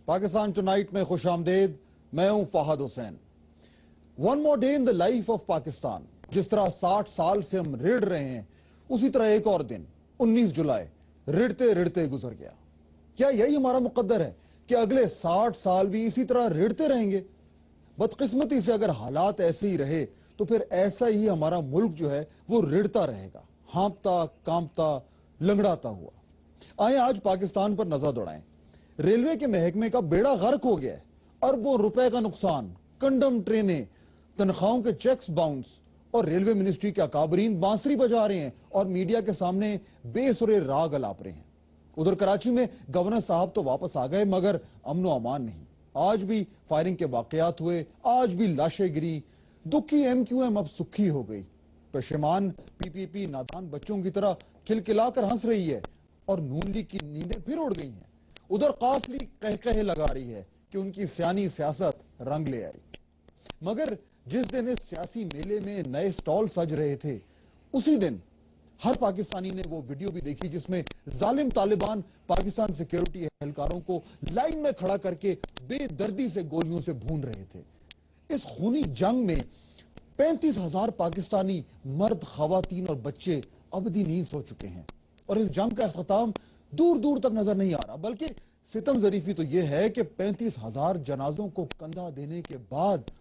Pakistan tonight में खुश आमदेद। मैं हूं Fahad Hussain. One more day in the life of Pakistan. जिस तरह 60 साल से हम रिढ़ रहे हैं, उसी तरह एक और दिन 19 जुलाई रिढ़ते रिढ़ते गुजर गया। क्या यही हमारा मुकद्दर है कि अगले 60 साल भी इसी तरह रिढ़ते रहेंगे? बदकिस्मती से अगर हालात ऐसे ही रहे तो फिर ऐसा ही हमारा मुल्क जो है वो रिढ़ता रहेगा, हाँपता कांपता लंगड़ाता हुआ। आए आज पाकिस्तान पर नजर दौड़ाएं। रेलवे के महकमे का बेड़ा गर्क हो गया है। अरबों रुपए का नुकसान, कंडम ट्रेनें, तनख्वाहों के चेक्स बाउंस और रेलवे मिनिस्ट्री के अकाबरीन बांसुरी बजा रहे हैं और मीडिया के सामने बेसुरे राग अलाप रहे हैं। उधर कराची में गवर्नर साहब तो वापस आ गए, मगर अमनो अमान नहीं। आज भी फायरिंग के वाकयात हुए, आज भी लाशें गिरी। दुखी एमक्यूएम अब सुखी हो गई। पशेमान पीपीपी नादान बच्चों की तरह खिलखिलाकर हंस रही है और नून लीग की नींदें फिर उड़ गई हैं। उधर काफली कह लगा रही है कि उनकी सियानी सियासत रंग ले आई। मगर जिस दिन इस सियासी मेले में नए स्टॉल सज रहे थे, उसी दिन हर पाकिस्तानी ने वो वीडियो भी देखी जिसमें जालिम तालिबान पाकिस्तान सिक्योरिटी एहलकारों को लाइन में खड़ा करके बेदर्दी से गोलियों से भून रहे थे। इस खूनी जंग में 35,000 पाकिस्तानी मर्द, खवातीन और बच्चे अबदी नींद सो चुके हैं और इस जंग का अख्ताम दूर दूर तक नजर नहीं आ रहा। बल्कि सितम ज़रीफी तो यह है कि 35,000 जनाजों को कंधा देने के बाद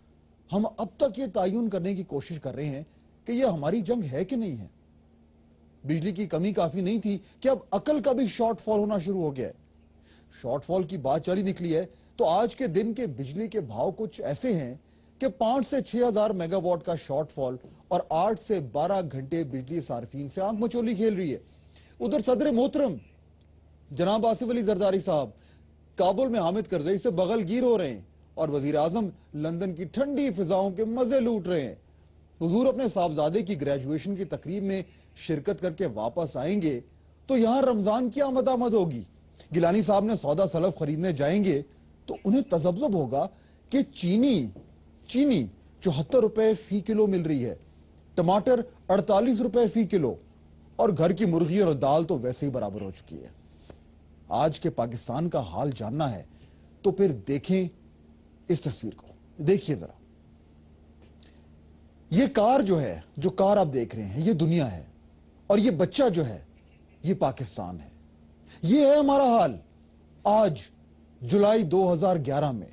हम अब तक ये तायुन करने की कोशिश कर रहे हैं कि यह हमारी जंग है कि नहीं है। बिजली की कमी काफी नहीं थी कि अब अकल का भी शॉर्टफॉल होना शुरू हो गया है। शॉर्टफॉल की बात चली निकली है तो आज के दिन के बिजली के भाव कुछ ऐसे हैं कि 5 से 6,000 मेगावाट का शॉर्टफॉल और 8 से 12 घंटे बिजली सार्फिन से आंख मचोली खेल रही है। उधर सदर मोहतरम जनाब आसिफ अली जरदारी साहब काबुल में हामिद करजई से बगलगीर हो रहे हैं और वजीर आजम लंदन की ठंडी फिजाओं के मजे लूट रहे हैं। हुजूर अपने साहबजादे की ग्रेजुएशन की तकरीब में शिरकत करके वापस आएंगे तो यहां रमजान की आमद होगी। गिलानी साहब ने सौदा सलफ खरीदने जाएंगे तो उन्हें तजब्जुब होगा कि चीनी 74 रुपए फी किलो मिल रही है, टमाटर 48 रुपए फी किलो और घर की मुर्गी और दाल तो वैसे ही बराबर हो चुकी है। आज के पाकिस्तान का हाल जानना है तो फिर देखें इस तस्वीर को। देखिए जरा, ये कार जो है, जो कार आप देख रहे हैं, ये दुनिया है और ये बच्चा जो है ये पाकिस्तान है। ये है हमारा हाल आज जुलाई 2011 में।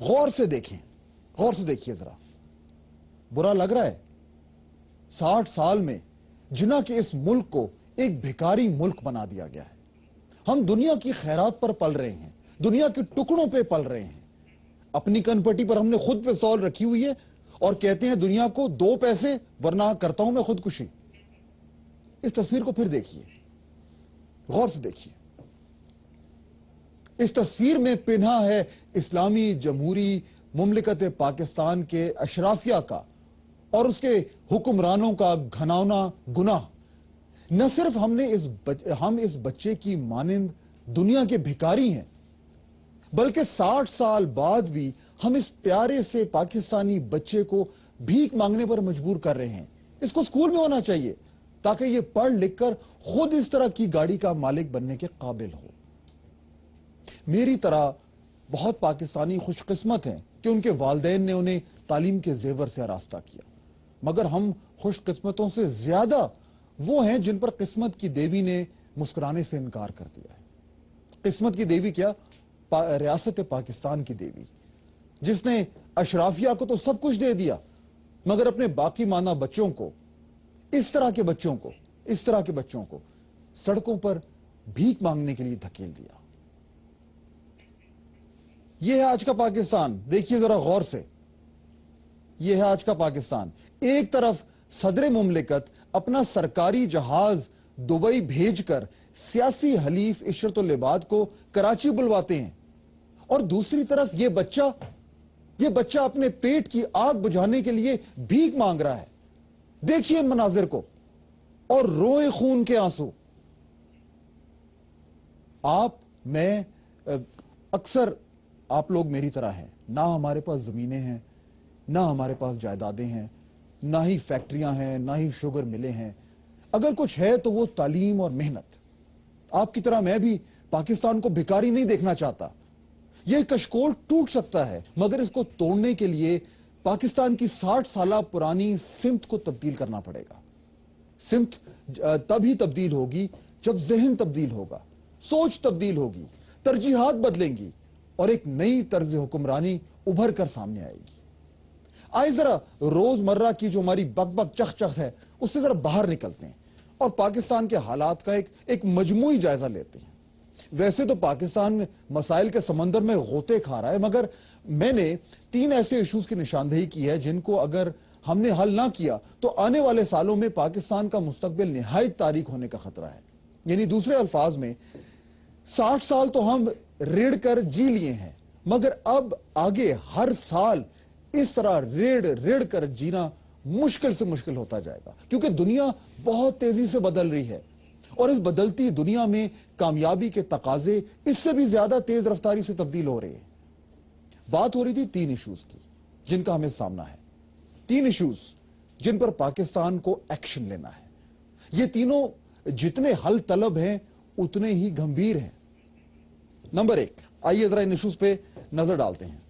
गौर से देखें, गौर से देखिए जरा। बुरा लग रहा है? 60 साल में जिना के इस मुल्क को एक भिखारी मुल्क बना दिया गया है। हम दुनिया की खैरात पर पल रहे हैं, दुनिया के टुकड़ों पे पल रहे हैं। अपनी कनपट्टी पर हमने खुद पिस्तौल रखी हुई है और कहते हैं दुनिया को 2 पैसे वरना करता हूं मैं खुदकुशी। इस तस्वीर को फिर देखिए, गौर से देखिए। इस तस्वीर में पिन्हा है इस्लामी जमहूरी मुमलिकत पाकिस्तान के अशराफिया का और उसके हुक्मरानों का घनाना गुनाह। न सिर्फ हम इस बच्चे की मानिंद दुनिया के भिखारी हैं, बल्कि 60 साल बाद भी हम इस प्यारे से पाकिस्तानी बच्चे को भीख मांगने पर मजबूर कर रहे हैं। इसको स्कूल में होना चाहिए ताकि ये पढ़ लिख कर खुद इस तरह की गाड़ी का मालिक बनने के काबिल हो। मेरी तरह बहुत पाकिस्तानी खुशकिस्मत हैं कि उनके वालिदैन ने उन्हें तालीम के जेवर से आरास्ता किया, मगर हम खुशकिस्मतों से ज्यादा वो हैं जिन पर किस्मत की देवी ने मुस्कुराने से इनकार कर दिया है। किस्मत की देवी क्या, रियासत पाकिस्तान की देवी, जिसने अशराफिया को तो सब कुछ दे दिया मगर अपने बाकी माना बच्चों को, इस तरह के बच्चों को सड़कों पर भीख मांगने के लिए धकेल दिया। यह है आज का पाकिस्तान। देखिए जरा गौर से, यह है आज का पाकिस्तान। एक तरफ सदर मुमलिकत अपना सरकारी जहाज दुबई भेजकर सियासी हलीफ इशरतुल इबाद को कराची बुलवाते हैं और दूसरी तरफ यह बच्चा अपने पेट की आग बुझाने के लिए भीख मांग रहा है। देखिए इन मनाजिर को और रोए खून के आंसू। मैं अक्सर आप लोग मेरी तरह हैं, ना हमारे पास जमीनें हैं, ना हमारे पास जायदादें हैं, ना ही फैक्ट्रियां हैं, ना ही शुगर मिले हैं। अगर कुछ है तो वो तालीम और मेहनत। आपकी तरह मैं भी पाकिस्तान को भिखारी नहीं देखना चाहता। یہ کشکول ٹوٹ سکتا ہے مگر اس کو توڑنے کے لیے پاکستان کی 60 سالہ پرانی سمت کو تبدیل کرنا پڑے گا. سمت تب ہی تبدیل ہوگی جب ذہن تبدیل ہوگا, سوچ تبدیل ہوگی, ترجیحات بدلیں گی اور ایک نئی طرز حکمرانی ابھر کر سامنے آئے گی. آئے ذرا روزمرہ کی جو ہماری بک بک چخ چخ ہے اس سے ذرا باہر نکلتے ہیں اور پاکستان کے حالات کا ایک مجموعی جائزہ لیتے ہیں. ویسے تو پاکستان مسائل کے سمندر میں غوطے کھا رہا ہے مگر میں نے 3 ایسے ایشوز کی نشاندہی کی ہے جن کو اگر ہم نے حل نہ کیا تو آنے والے سالوں میں پاکستان کا مستقبل نہایت تاریک ہونے کا خطرہ ہے. یعنی دوسرے الفاظ میں 60 سال تو ہم ریڑھ کر جی لیے ہیں مگر اب آگے ہر سال اس طرح ریڑھ کر جینا مشکل سے مشکل ہوتا جائے گا کیونکہ دنیا بہت تیزی سے بدل رہی ہے اور اس بدلتی دنیا میں کامیابی کے تقاضے اس سے بھی زیادہ تیز رفتاری سے تبدیل ہو رہے ہیں. بات ہو رہی تھی 3 ایشوز کی جن کا ہمیں سامنا ہے, 3 ایشوز جن پر پاکستان کو ایکشن لینا ہے. یہ تینوں جتنے حل طلب ہیں اتنے ہی گھمبیر ہیں. نمبر 1, آئیے ذرا ان ایشوز پہ نظر ڈالتے ہیں.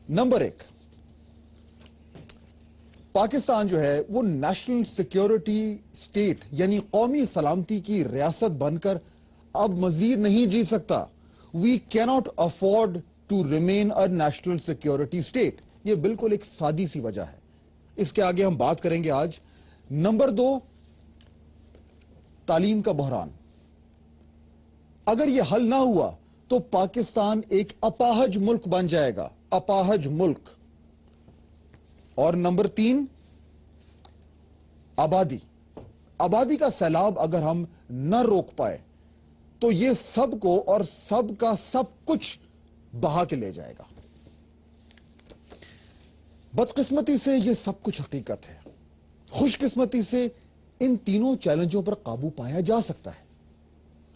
نمبر 1, پاکستان جو ہے وہ نیشنل سیکیورٹی سٹیٹ یعنی قومی سلامتی کی ریاست بن کر اب مزید نہیں جی سکتا. We can't afford to remain a national security state. یہ بالکل ایک سادی سی وجہ ہے, اس کے آگے ہم بات کریں گے آج. نمبر 2, تعلیم کا بحران. اگر یہ حل نہ ہوا تو پاکستان ایک اپاہج ملک بن جائے گا, اپاہج ملک. اور نمبر 3, آبادی. آبادی کا سیلاب اگر ہم نہ روک پائے تو یہ سب کو اور سب کا سب کچھ بہا کے لے جائے گا. بدقسمتی سے یہ سب کچھ حقیقت ہے. خوش قسمتی سے ان تینوں چیلنجوں پر قابو پایا جا سکتا ہے.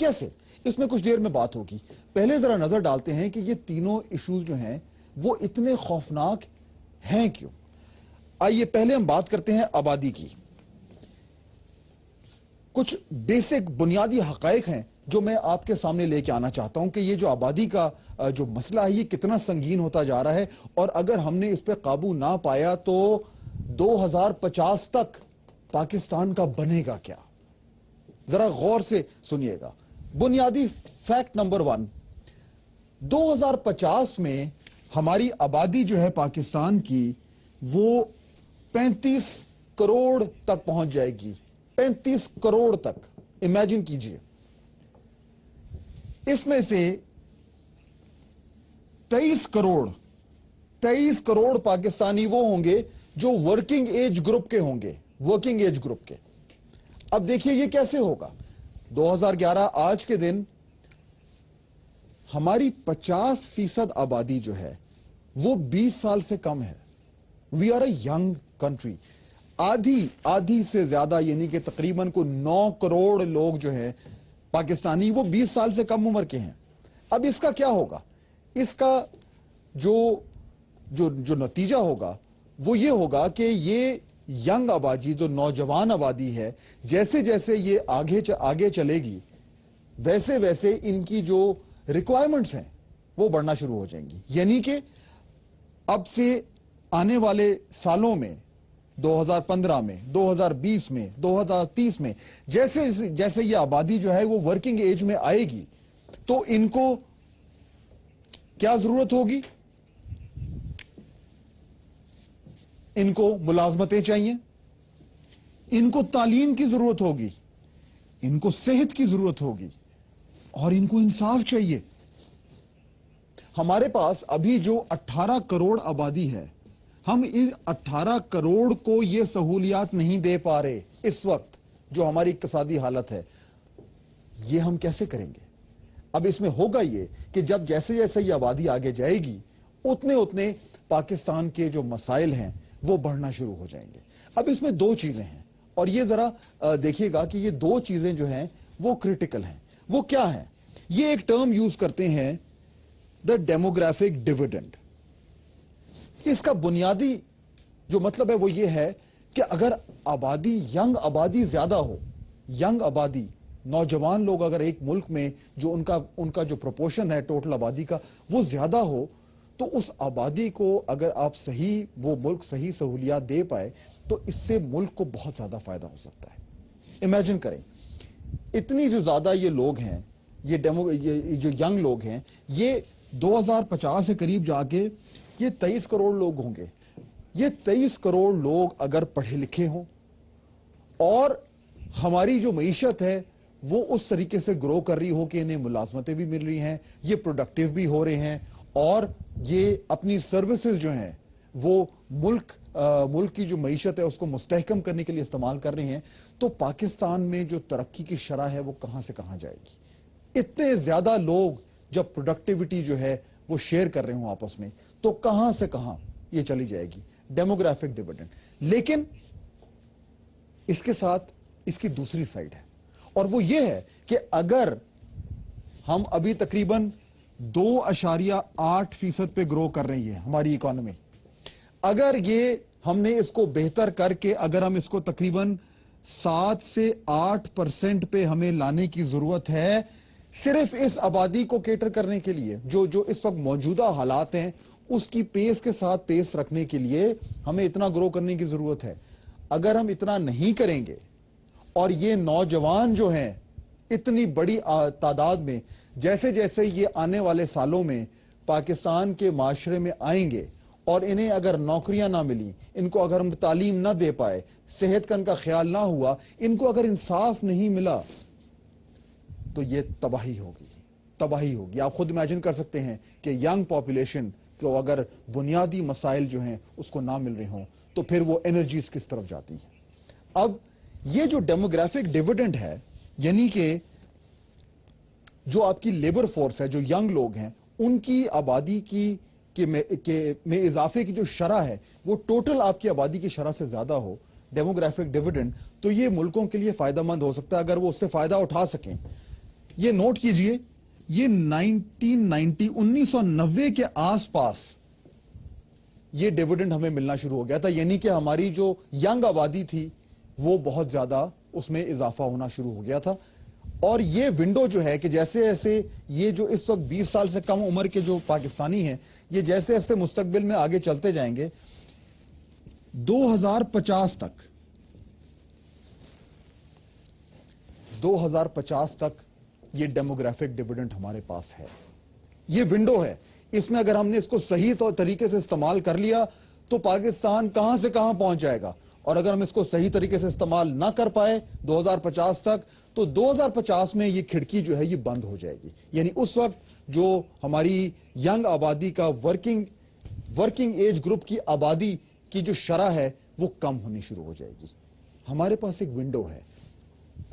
کیسے؟ اس میں کچھ دیر میں بات ہوگی. پہلے ذرا نظر ڈالتے ہیں کہ یہ تینوں ایشوز جو ہیں وہ اتنے خوفناک ہیں کیوں. آئیے پہلے ہم بات کرتے ہیں آبادی کی. کچھ بیسک بنیادی حقائق ہیں جو میں آپ کے سامنے لے کے آنا چاہتا ہوں کہ یہ جو آبادی کا جو مسئلہ ہے یہ کتنا سنگین ہوتا جا رہا ہے اور اگر ہم نے اس پہ قابو نہ پایا تو 2050 تک پاکستان کا بنے گا کیا. ذرا غور سے سنیے گا. بنیادی فیکٹ نمبر 1, 2050 میں ہماری آبادی جو ہے پاکستان کی وہ 35 کروڑ تک پہنچ جائے گی. 35 کروڑ تک. امیجن کیجئے. اس میں سے 23 کروڑ پاکستانی وہ ہوں گے جو ورکنگ ایج گروپ کے ہوں گے, ورکنگ ایج گروپ کے. اب دیکھیے یہ کیسے ہوگا. 2011 آج کے دن ہماری 50% آبادی جو ہے وہ 20 سال سے کم ہے. We are a young country. آدھی سے زیادہ یعنی کہ تقریباً کو 9 کروڑ لوگ جو ہیں پاکستانی وہ 20 سال سے کم عمر کے ہیں. اب اس کا کیا ہوگا؟ اس کا جو نتیجہ ہوگا وہ یہ ہوگا کہ یہ ینگ آبادی جو نوجوان آبادی ہے جیسے جیسے یہ آگے چلے گی ویسے ویسے ان کی جو ریکوائرمنٹس ہیں وہ بڑھنا شروع ہو جائیں گی. یعنی کہ اب سے آنے والے سالوں میں 2015 میں 2020 میں 2030 میں جیسے یہ آبادی جو ہے وہ ورکنگ ایج میں آئے گی تو ان کو کیا ضرورت ہوگی؟ ان کو ملازمتیں چاہیے, ان کو تعلیم کی ضرورت ہوگی, ان کو صحت کی ضرورت ہوگی اور ان کو انصاف چاہیے. ہمارے پاس ابھی جو 18 کروڑ آبادی ہے ہم اس 18 کروڑ کو یہ سہولیات نہیں دے پا رہے اس وقت جو ہماری اقتصادی حالت ہے. یہ ہم کیسے کریں گے؟ اب اس میں ہوگا یہ کہ جب جیسے جیسے یہ آبادی آگے جائے گی اتنے پاکستان کے جو مسائل ہیں وہ بڑھنا شروع ہو جائیں گے. اب اس میں 2 چیزیں ہیں اور یہ ذرا دیکھیے گا کہ یہ 2 چیزیں جو ہیں وہ کریٹیکل ہیں. وہ کیا ہیں؟ یہ ایک ٹرم یوز کرتے ہیں دا ڈیموگرافک ڈیویڈنڈ. اس کا بنیادی جو مطلب ہے وہ یہ ہے کہ اگر ینگ آبادی زیادہ ہو, ینگ آبادی नौजवान लोग अगर एक मुल्क में जो उनका जो प्रोपोर्शन है टोटल आबादी का वो ज्यादा हो, तो उस आबादी को अगर आप वो मुल्क सही सहूलियात दे पाए तो इससे मुल्क को बहुत ज्यादा फायदा हो सकता है। इमेजिन करें, इतनी जो ज्यादा ये लोग हैं, ये जो यंग लोग हैं, ये 2050 के करीब जाके ये 23 करोड़ लोग होंगे। ये 23 करोड़ लोग अगर पढ़े लिखे हों और हमारी जो मईशत है वो उस तरीके से ग्रो कर रही हो कि इन्हें मुलाजमतें भी मिल रही हैं, ये प्रोडक्टिव भी हो रहे हैं और ये अपनी सर्विसेज जो हैं वो मुल्क की जो मईशत है उसको मुस्तहकम करने के लिए इस्तेमाल कर रहे हैं, तो पाकिस्तान में जो तरक्की की शरह है वो कहां से कहां जाएगी। इतने ज्यादा लोग जब प्रोडक्टिविटी जो है वो शेयर कर रहे हो आपस में, तो कहां से कहां ये चली जाएगी, डेमोग्राफिक डिविडेंड। लेकिन इसके साथ इसकी दूसरी साइड है, और वो ये है कि अगर हम अभी तकरीबन 2.8% पे ग्रो कर रही है हमारी इकोनॉमी, अगर ये हमने इसको बेहतर करके अगर हम इसको तकरीबन 7 से 8% पे हमें लाने की जरूरत है, सिर्फ इस आबादी को केटर करने के लिए, जो इस वक्त मौजूदा हालात हैं उसकी पेस के साथ पेस रखने के लिए हमें इतना ग्रो करने की जरूरत है। अगर हम इतना नहीं करेंगे और ये नौजवान जो हैं इतनी बड़ी तादाद में जैसे जैसे ये आने वाले सालों में पाकिस्तान के माशरे में आएंगे और इन्हें अगर नौकरियां ना मिली, इनको अगर हम तालीम ना दे पाए, सेहत का इनका ख्याल ना हुआ, इनको अगर इंसाफ नहीं मिला, तो ये तबाही होगी। आप खुद इमेजिन कर सकते हैं कि यंग पॉपुलेशन को अगर बुनियादी मसाइल जो हैं उसको ना मिल रहे हों तो फिर वो एनर्जीज किस तरफ जाती हैं। अब ये जो डेमोग्राफिक डिविडेंड है, यानी कि जो आपकी लेबर फोर्स है, जो यंग लोग हैं, उनकी आबादी में इजाफे की जो शरह है वो टोटल आपकी आबादी की शरह से ज्यादा हो, डेमोग्राफिक डिविडेंड, तो ये मुल्कों के लिए फायदेमंद हो सकता है अगर वो उससे फायदा उठा सकें। ये नोट कीजिए, ये 1990 के आसपास ये डिविडेंड हमें मिलना शुरू हो गया था, यानी कि हमारी जो यंग आबादी थी वो बहुत ज्यादा उसमें इजाफा होना शुरू हो गया था। और ये विंडो जो है कि जैसे जैसे ये जो इस वक्त 20 साल से कम उम्र के जो पाकिस्तानी हैं, ये जैसे जैसे मुस्तकबिल में आगे चलते जाएंगे, 2050 तक ये डेमोग्राफिक डिविडेंड हमारे पास है। ये विंडो है, इसमें अगर हमने इसको सही तरीके से इस्तेमाल कर लिया तो पाकिस्तान कहां से कहां पहुंच जाएगा, और अगर हम इसको सही तरीके से इस्तेमाल ना कर पाए 2050 तक, तो 2050 में ये खिड़की जो है ये बंद हो जाएगी। यानी उस वक्त जो हमारी यंग आबादी का वर्किंग एज ग्रुप की आबादी की जो शरह है वो कम होनी शुरू हो जाएगी। हमारे पास एक विंडो है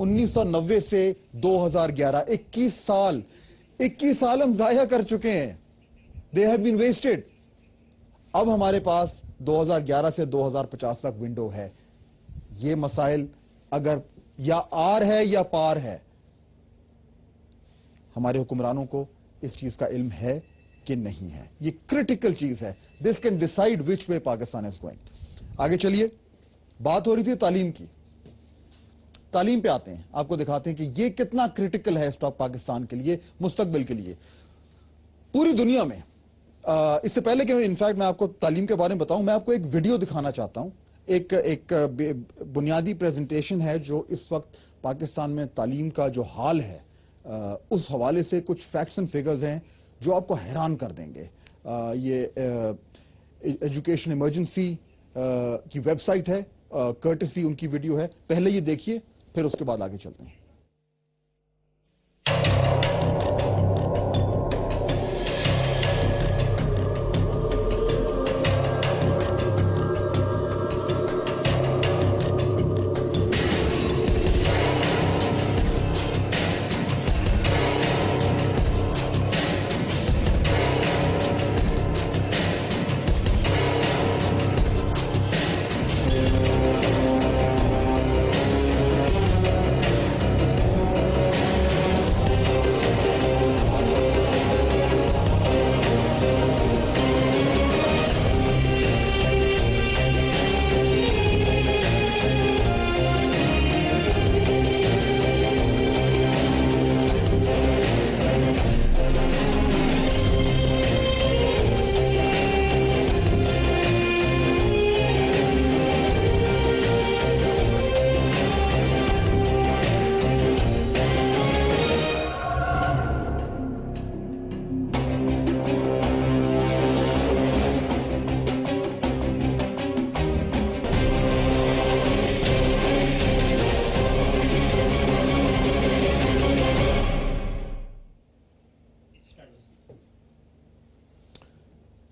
1990 से 2011, 21 साल हम जाया कर चुके हैं, दे हैव बीन वेस्टेड। अब हमारे पास 2011 से 2050 तक विंडो है। ये मसाइल अगर या आर है या पार है, हमारे हुक्मरानों को इस चीज का इल्म है कि नहीं है। ये क्रिटिकल चीज है, this can decide which way Pakistan is going. आगे चलिए, बात हो रही थी तालीम की। तालीम पे आते हैं, आपको दिखाते हैं कि ये कितना क्रिटिकल है स्टॉप पाकिस्तान के लिए, मुस्तकबिल के लिए, पूरी दुनिया में। इससे पहले कि इनफैक्ट मैं आपको तालीम के बारे में बताऊं, मैं आपको एक वीडियो दिखाना चाहता हूं। एक बुनियादी प्रेजेंटेशन है जो इस वक्त पाकिस्तान में तालीम का जो हाल है, उस हवाले से कुछ फैक्ट्स एंड फिगर्स हैं जो आपको हैरान कर देंगे। ये एजुकेशन इमरजेंसी की वेबसाइट है, कर्टसी उनकी वीडियो है। पहले ये देखिए, फिर उसके बाद आगे चलते हैं।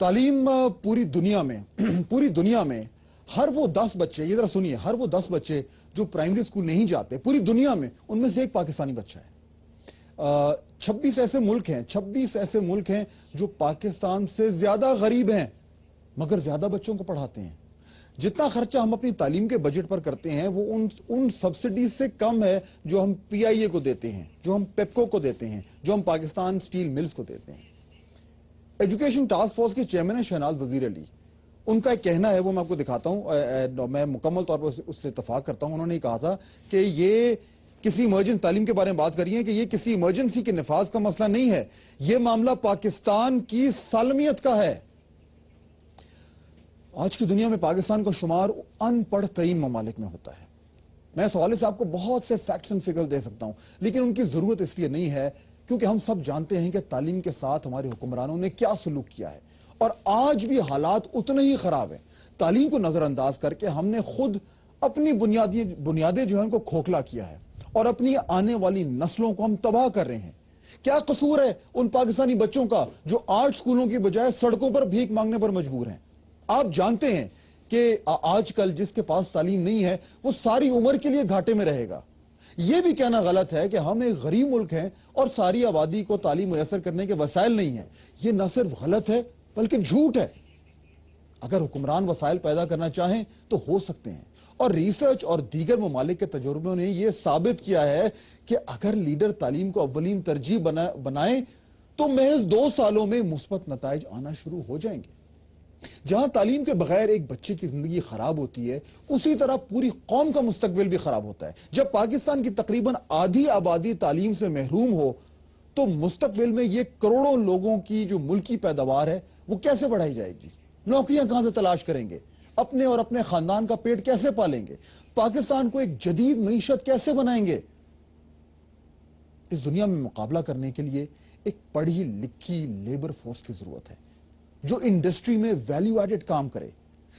تعلیم पूरी दुनिया में हर वो 10 बच्चे, ये जरा सुनिए, हर वो 10 बच्चे जो प्राइमरी स्कूल नहीं जाते पूरी दुनिया में, उनमें से एक पाकिस्तानी बच्चा है। 26 ऐसे मुल्क हैं जो पाकिस्तान से ज्यादा गरीब हैं मगर ज्यादा बच्चों को पढ़ाते हैं। जितना खर्चा हम अपनी तालीम के बजट पर करते हैं वो उन सब्सिडीज से कम है जो हम PIA को देते हैं, जो हम पेप्को को देते हैं, जो हम पाकिस्तान स्टील मिल्स को देते हैं। एजुकेशन टास्क फोर्स के चेयरमैन है शहनाज वजीर अली, उनका एक कहना है, वो मैं आपको दिखाता हूं, मैं मुकम्मल तौर पर उससे इत्तफाक करता हूं। उन्होंने कहा था कि ये किसी इमरजेंसी तालीम के बारे में बात करिए कि ये किसी इमरजेंसी के निफाज का मसला नहीं है, ये मामला पाकिस्तान की सालमियत का है। आज की दुनिया में पाकिस्तान का शुमार अनपढ़ तरीन ममालिक में होता है। मैं इस हवाले से आपको बहुत से फैक्ट्स एंड फिगर दे सकता हूं, लेकिन उनकी जरूरत इसलिए नहीं है क्योंकि हम सब जानते हैं कि तालीम के साथ हमारे हुक्मरानों ने क्या सलूक किया है और आज भी हालात उतने ही खराब हैं। तालीम को नजरअंदाज करके हमने खुद अपनी बुनियादें जो है उनको खोखला किया है और अपनी आने वाली नस्लों को हम तबाह कर रहे हैं। क्या कसूर है उन पाकिस्तानी बच्चों का जो आर्ट स्कूलों की बजाय सड़कों पर भीख मांगने पर मजबूर हैं? आप जानते हैं कि आजकल जिसके पास तालीम नहीं है वो सारी उम्र के लिए घाटे में रहेगा। यह भी कहना गलत है कि हम एक गरीब मुल्क हैं और सारी आबादी को तालीम मुयसर करने के वसाइल नहीं है। यह न सिर्फ गलत है बल्कि झूठ है। अगर हुक्मरान वसाइल पैदा करना चाहें तो हो सकते हैं, और रिसर्च और दीगर ममालिक के तजुर्बों ने यह साबित किया है कि अगर लीडर तालीम को अव्वलीन तरजीह बनाए तो महज 2 सालों में मुस्बत नताइज आना शुरू हो जाएंगे। जहां तालीम के बगैर एक बच्चे की जिंदगी खराब होती है, उसी तरह पूरी कौम का मुस्तकबिल भी खराब होता है। जब पाकिस्तान की तकरीबन आधी आबादी तालीम से महरूम हो तो मुस्तकबिल में ये करोड़ों लोगों की जो मुल्की पैदावार है वो कैसे बढ़ाई जाएगी? नौकरियां कहां से तलाश करेंगे? अपने और अपने खानदान का पेट कैसे पालेंगे? पाकिस्तान को एक जदीद मईशत कैसे बनाएंगे? इस दुनिया में मुकाबला करने के लिए एक पढ़ी लिखी लेबर फोर्स की जरूरत है जो इंडस्ट्री में वैल्यू एडेड काम करे,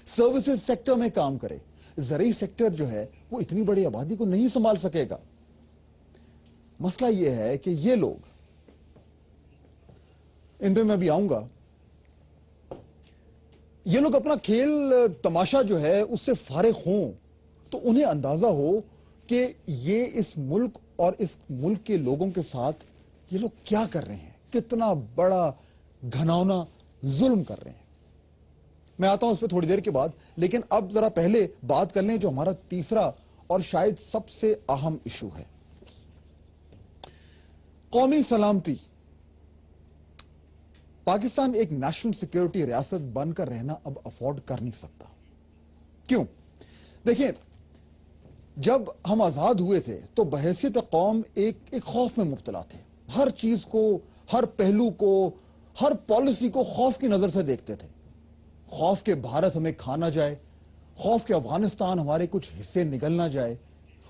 सर्विसेज सेक्टर में काम करे। ज़रूरी सेक्टर जो है वो इतनी बड़ी आबादी को नहीं संभाल सकेगा। मसला यह है कि ये लोग, इन पे मैं भी आऊंगा, ये लोग अपना खेल तमाशा जो है उससे फारिग हों तो उन्हें अंदाजा हो कि ये इस मुल्क और इस मुल्क के लोगों के साथ ये लोग क्या कर रहे हैं, कितना बड़ा घिनौना जुल्म कर रहे हैं। मैं आता हूं उस पर थोड़ी देर के बाद, लेकिन अब जरा पहले बात कर लें जो हमारा तीसरा और शायद सबसे अहम इशू है, कौमी सलामती। पाकिस्तान एक नेशनल सिक्योरिटी रियासत बनकर रहना अब अफोर्ड कर नहीं सकता। क्यों? देखिए, जब हम आजाद हुए थे तो बहैसियत कौम एक खौफ में मुब्तला थे। हर चीज को, हर पहलू को, हर पॉलिसी को खौफ की नजर से देखते थे। खौफ के भारत हमें खा ना जाए, खौफ के अफगानिस्तान हमारे कुछ हिस्से निगल ना जाए,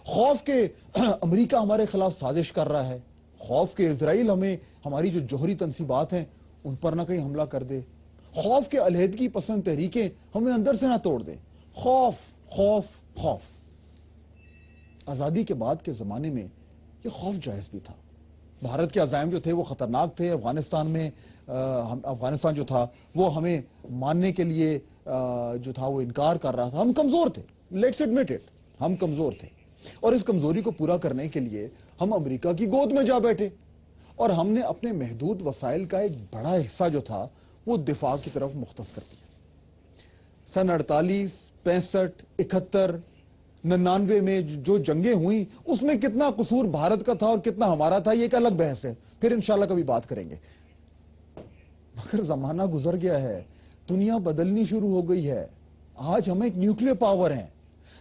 खौफ के अमेरिका हमारे खिलाफ साजिश कर रहा है, खौफ के इजराइल हमें हमारी जो जोहरी तंसीबात हैं उन पर ना कहीं हमला कर दे, खौफ के अलहदगी पसंद तहरीकें हमें अंदर से ना तोड़ दे। खौफ खौफ खौफ। आजादी के बाद के जमाने में यह खौफ जायज भी था। भारत के अज़ाइम जो थे वो खतरनाक थे। अफगानिस्तान में अफगानिस्तान जो था वो हमें मानने के लिए जो था वो इनकार कर रहा था। हम कमजोर थे, लेट्स एडमिट इट, हम कमजोर थे, और इस कमजोरी को पूरा करने के लिए हम अमेरिका की गोद में जा बैठे और हमने अपने महदूद वसाइल का एक बड़ा हिस्सा जो था वो दिफा की तरफ मुख्तस कर दिया। सन 48, 65, 71, 99 में जो जंगें हुई उसमें कितना कसूर भारत का था और कितना हमारा था, ये एक अलग बहस है, फिर इंशाल्लाह कभी बात करेंगे। मगर जमाना गुजर गया है, दुनिया बदलनी शुरू हो गई है। आज हम एक न्यूक्लियर पावर हैं,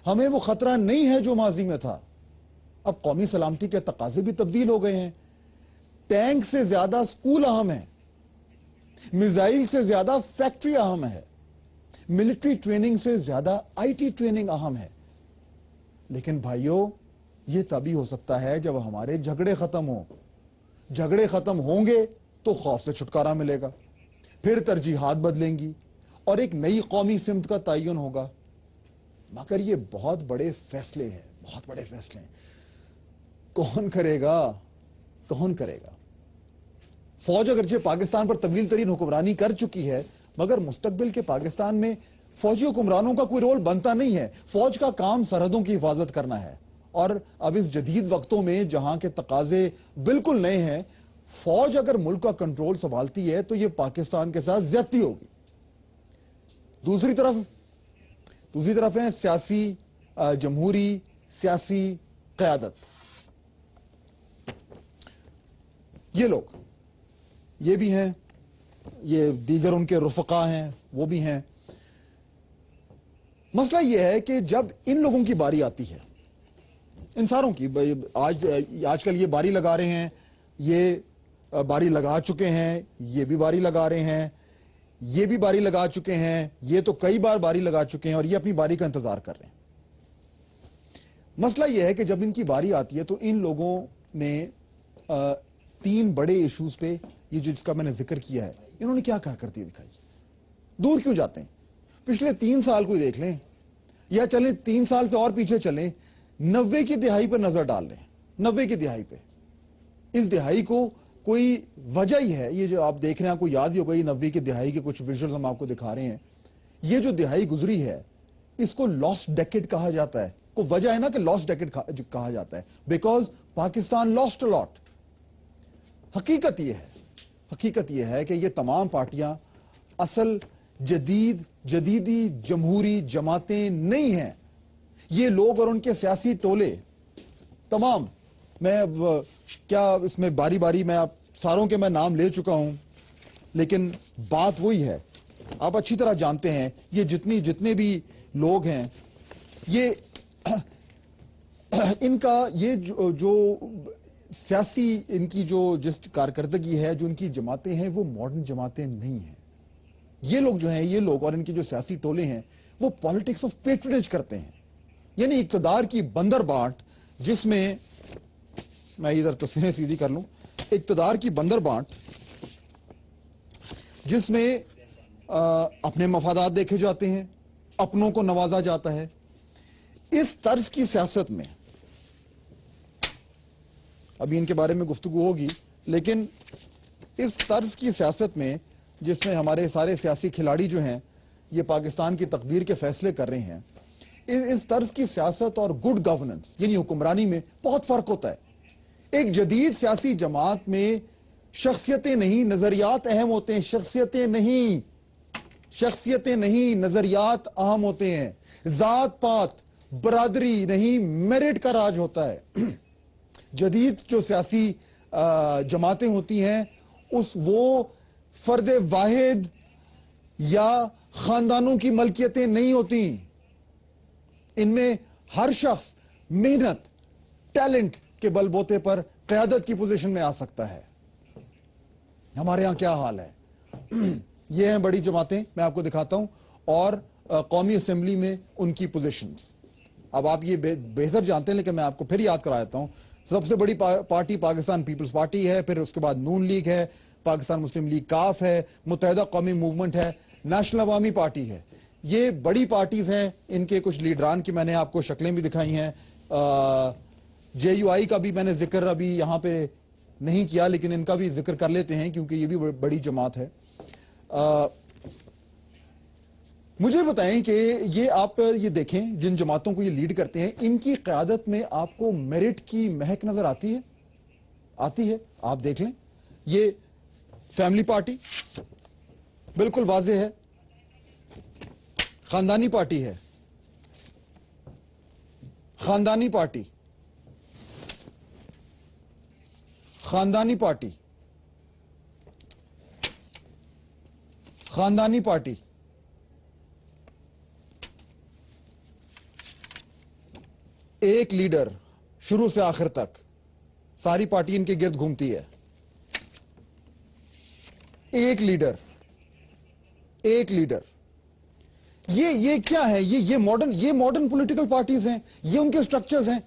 हमें वो खतरा नहीं है जो माजी में था। अब कौमी सलामती के तकाजे भी तब्दील हो गए हैं। टैंक से ज्यादा स्कूल अहम है, मिसाइल से ज्यादा फैक्ट्री अहम है, मिलिट्री ट्रेनिंग से ज्यादा IT ट्रेनिंग अहम है। लेकिन भाइयों, यह तभी हो सकता है जब हमारे झगड़े खत्म हो। झगड़े खत्म होंगे तो खौफ से छुटकारा मिलेगा, फिर तरजीहात बदलेंगी और एक नई कौमी सिमत का तयन होगा। मगर ये बहुत बड़े फैसले हैं, बहुत बड़े फैसले हैं। कौन करेगा? कौन करेगा? फौज अगरचे पाकिस्तान पर तवील तरीन हुक्मरानी कर चुकी है, مگر مستقبل کے پاکستان میں فوجی حکمرانوں کا کوئی رول بنتا نہیں ہے. فوج کا کام سرحدوں کی حفاظت کرنا ہے. اور اب اس جدید وقتوں میں جہاں کے تقاضے بالکل نئے ہیں, فوج اگر ملک کا کنٹرول سنبھالتی ہے تو یہ پاکستان کے ساتھ زیادتی ہوگی. دوسری طرف ہے سیاسی جمہوری سیاسی قیادت. یہ لوگ یہ بھی ہیں, یہ دیگر ان کے رفقا ہیں وہ بھی ہیں. مسئلہ یہ ہے کہ جب ان لوگوں کی باری آتی ہے, ان ساروں کی, آج کل یہ باری لگا رہے ہیں, یہ باری لگا چکے ہیں, یہ بھی باری لگا رہے ہیں, یہ بھی باری لگا چکے ہیں, یہ تو کئی بار باری لگا چکے ہیں اور یہ اپنی باری کا انتظار کر رہے ہیں. مسئلہ یہ ہے کہ جب ان کی باری آتی ہے تو ان لوگوں نے 3 بڑے ایشوز پہ, یہ جس کا میں نے ذکر کیا ہے, انہوں نے کیا کارکردگی دکھائی. دور کیوں جاتے ہیں؟ پچھلے 3 سال کو دیکھ لیں, یا چلیں 3 سال سے اور پیچھے چلیں, 90 کی دہائی پر نظر ڈال لیں. 90 کی دہائی پہ, اس دہائی کو کوئی وجہ ہی ہے, یہ جو آپ دیکھ رہے ہیں آپ کو یاد ہی ہوگا, یہ 90 کی دہائی کے کچھ ویژول ہم آپ کو دکھا رہے ہیں. یہ جو دہائی گزری ہے اس کو لاسٹ ڈیکیڈ کہا جاتا ہے. کوئی وجہ ہے نا کہ لاسٹ ڈیکیڈ کہا جاتا ہے, بیکاز پاکستان لاسٹ اے لاٹ. حقیقت یہ ہے کہ یہ تمام پارٹیاں اصل جدیدی جمہوری جماعتیں نہیں ہیں. یہ لوگ اور ان کے سیاسی ٹولے تمام, میں کیا اس میں باری باری میں آپ ساروں کے میں نام لے چکا ہوں, لیکن بات وہی ہے, آپ اچھی طرح جانتے ہیں یہ جتنے بھی لوگ ہیں, یہ ان کا یہ جو سیاسی ان کی جو جس کارکردگی ہے, جو ان کی جماعتیں ہیں, وہ ماڈرن جماعتیں نہیں ہیں. یہ لوگ جو ہیں, یہ لوگ اور ان کے جو سیاسی ٹولے ہیں, وہ پالیٹکس آف پیٹرنیج کرتے ہیں. یعنی اقتدار کی بندر بانٹ, جس میں میں ادھر تصویریں سیدھی کر لوں, اقتدار کی بندر بانٹ جس میں اپنے مفادات دیکھے جاتے ہیں, اپنوں کو نوازا جاتا ہے. اس طرز کی سیاست میں, ابھی ان کے بارے میں گفتگو ہوگی, لیکن اس طرز کی سیاست میں جس میں ہمارے سارے سیاسی کھلاڑی جو ہیں یہ پاکستان کی تقدیر کے فیصلے کر رہے ہیں, اس طرز کی سیاست اور گڈ گورننس یعنی حکمرانی میں بہت فرق ہوتا ہے. ایک جدید سیاسی جماعت میں شخصیتیں نہیں, نظریات اہم ہوتے ہیں. شخصیتیں نہیں, نظریات اہم ہوتے ہیں. ذات پات برادری نہیں, میرٹ کا راج ہوتا ہے. جدید جو سیاسی جماعتیں ہوتی ہیں, وہ فرد واحد یا خاندانوں کی ملکیتیں نہیں ہوتی. ان میں ہر شخص محنت, ٹیلنٹ کے بل بوتے پر قیادت کی پوزیشن میں آ سکتا ہے. ہمارے ہاں کیا حال ہے؟ یہ ہیں بڑی جماعتیں, میں آپ کو دکھاتا ہوں, اور قومی اسمبلی میں ان کی پوزیشنز. اب آپ یہ بہتر جانتے ہیں, لیکن میں آپ کو پھر یاد کرا دیتا ہوں. سب سے بڑی پارٹی پاکستان پیپلز پارٹی ہے, پھر اس کے بعد نون لیگ ہے, پاکستان مسلم لیگ کاف ہے, متحدہ قومی موومنٹ ہے, نیشنل عوامی پارٹی ہے. یہ بڑی پارٹیز ہیں. ان کے کچھ لیڈران کی میں نے آپ کو شکلیں بھی دکھائی ہیں. جے یو آئی کا بھی میں نے ذکر ابھی یہاں پہ نہیں کیا, لیکن ان کا بھی ذکر کر لیتے ہیں کیونکہ یہ بھی بڑی جماعت ہے. مجھے بتائیں کہ یہ آپ یہ دیکھیں, جن جماعتوں کو یہ لیڈ کرتے ہیں, ان کی قیادت میں آپ کو میرٹ کی مہک نظر آتی ہے؟ آتی ہے. آپ دیکھ لیں, یہ فیملی پارٹی بالکل واضح ہے, خاندانی پارٹی ہے, خاندانی پارٹی, خاندانی پارٹی, خاندانی پارٹی, ایک لیڈر شروع سے آخر تک, ساری پارٹی ان کے گرد گھومتی ہے. ایک لیڈر, یہ کیا ہے؟ یہ ماڈرن پولیٹیکل پارٹیز ہیں, یہ ان کے سٹرکچرز ہیں.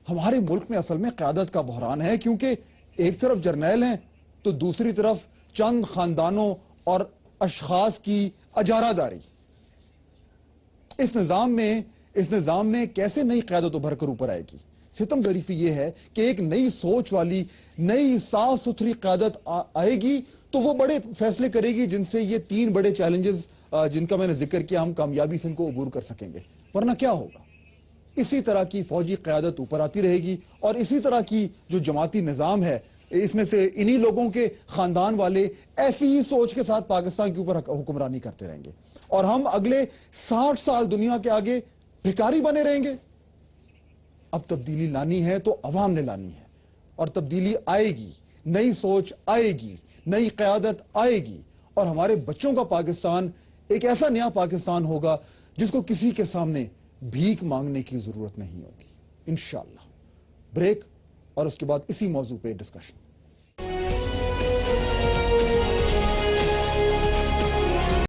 ہمارے ملک میں اصل میں قیادت کا بحران ہے, کیونکہ ایک طرف جرنیل ہیں تو دوسری طرف چند خاندانوں اور اشخاص کی اجارہ داری. اس نظام میں کیسے نئی قیادت ابھر کر اوپر آئے گی؟ ستم ظریفی یہ ہے کہ ایک نئی سوچ والی نئی صاف ستھری قیادت آئے گی تو وہ بڑے فیصلے کرے گی جن سے یہ 3 بڑے چیلنجز جن کا میں نے ذکر کیا ہم کامیابی سے ان کو عبور کر سکیں گے. ورنہ کیا ہوگا؟ اسی طرح کی فوجی قیادت اوپر آتی رہے گی اور اسی طرح کی جو جماعتی نظام ہے اس میں سے انہی لوگوں کے خاندان والے ایسی ہی سوچ کے ساتھ پاکستان کے اوپر حکمرانی کرتے رہیں گے اور ہم اگلے 60 سال دنیا کے آگے بھکاری بنے رہیں گے. اب تبدیلی لانی ہے تو عوام نے لانی ہے اور تبدیلی آئے گی, نئی سوچ آئے گی, نئی قیادت آئے گی اور ہمارے بچوں کا پاکستان ایک ایسا نیا پاکستان ہوگا جس کو کسی کے سامنے بھیک مانگنے کی ضرورت نہیں ہوگی انشاءاللہ. بریک اور اس کے بعد اسی موضوع پہ ڈسکشن.